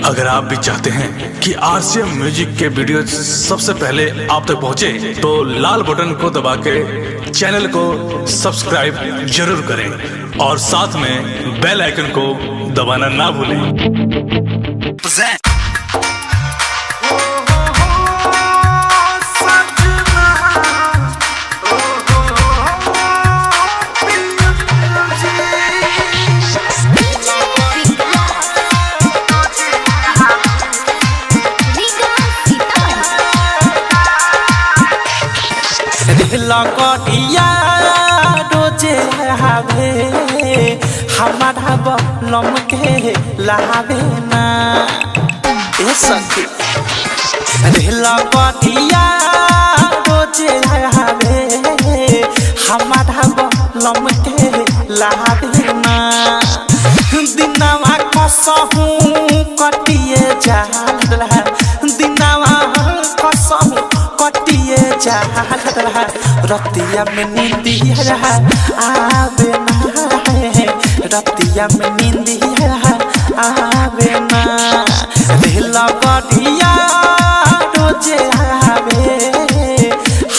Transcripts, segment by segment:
अगर आप भी चाहते हैं कि आरसीएम म्यूजिक के वीडियो सबसे पहले आप तक पहुंचे, तो लाल बटन को दबा के चैनल को सब्सक्राइब जरूर करें और साथ में बेल आइकन को दबाना ना भूलें। लगड़िया रोजे हावे हमारा बलम के लावे ना ए सखी रे लगड़िया रोजे हावे हमारा बलम के लावे ना दिनवा कसहू कटिए जाला दिनवा कसहू कटिए जाला रतिया में नींदिया आवे ना रतिया में नींदिया आवे ना रे लगड़िया रोजे आवे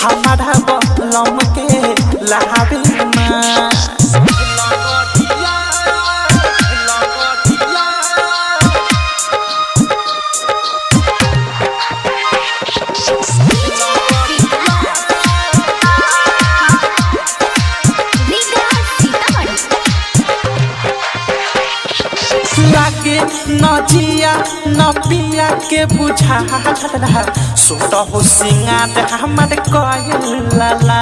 हमारा बलम के लावे ना लागे नजिया नपिया के बुझा सोट हो सिंगार हमारे कोयल ला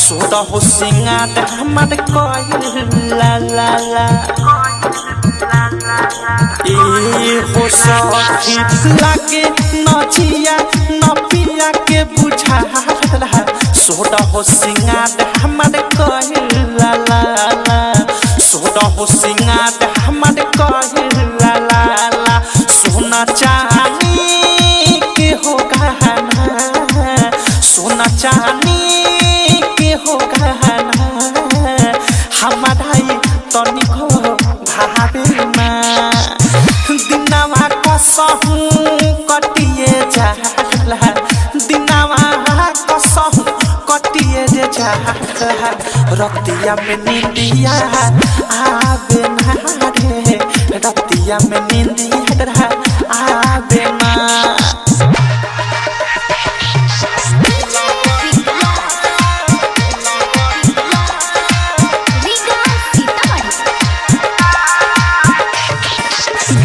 सोट हो सिंगार हमारे कोयल ला ए हो सखी लागे नजिया नपिया के बुझा सोट हो सिंगार हमारे कोयल ला सोट हो सिंगार हमारे कहला ला सोना चांदी के हो गहना सोना चांदी के हो गहना हमारा तनिको भावे ना दिनवा कसहू कटिए जाला दिनवा कसहू कटिए जाला रतिया में नींदिया आवे ना रे रतिया में नींदिया आवे ना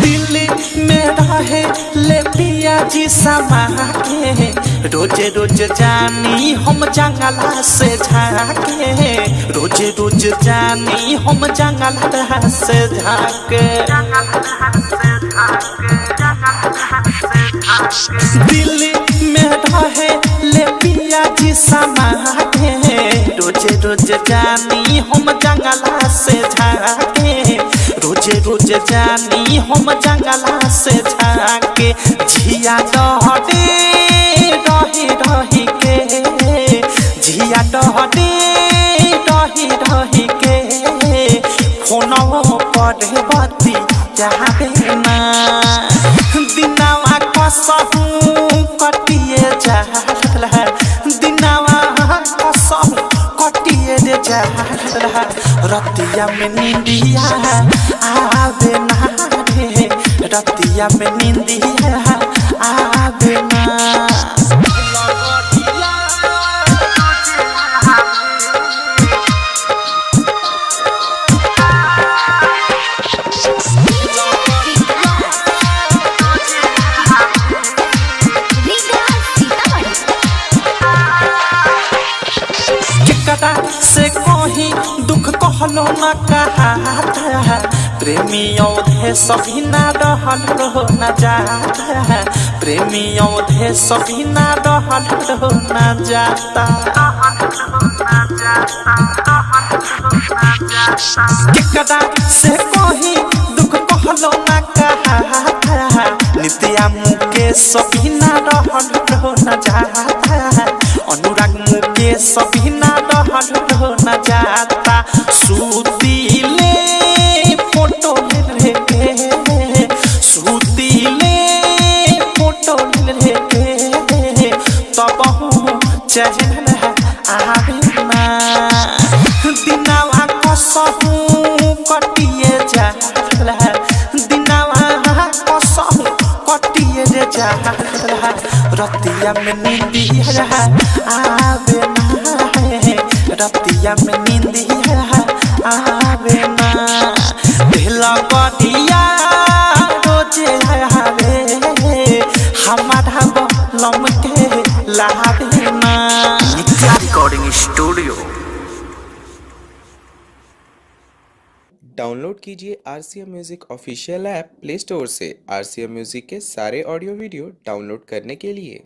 दिल्ली में रहे ले पिया जी समा के रोजे रोज जानी हम जंगला से झाके रोजे रोज जानी हम जंगला से झाके दिल्ली में रहे ले पिया जी समा के रोजे रोज जानी हम जंगला से झाके रोजे रोज जानी हम जंगला से झाके झिया डहडे रही रही के झिया डहडे रही रही के फोनवा पर बत्ती जावे ना दिनवा कसहू कटिए जाला दिनवा कसहू कटिए जाला रतिया में नींदिया आवे ना रे रतिया में नींदिया आवे ना से कोही दुख कहलो न कहा प्रेमी औधे सभी ना रहल न जाता प्रेमी औधे सभी ना रहल न जाता केकरा से कोही दुख कहलो न कहा नित्या मुके सभी ना रहल न जाता अनुराग मुके सभी ना रहल न जाता सूती ले फोटो ले चैन आवे ना दिनावा कसहु कटिए जाला दिनावा कसहु कटिए जाला रतिया में नींदिया आवे ना रतिया में नींदिया आवे ना दिला बदिया रोजे आवे हमारा बलम के लावे ना। नित्या रिकॉर्डिंग स्टूडियो। डाउनलोड कीजिए RCM music official app play store से। RCM म्यूजिक के सारे ऑडियो वीडियो डाउनलोड करने के लिए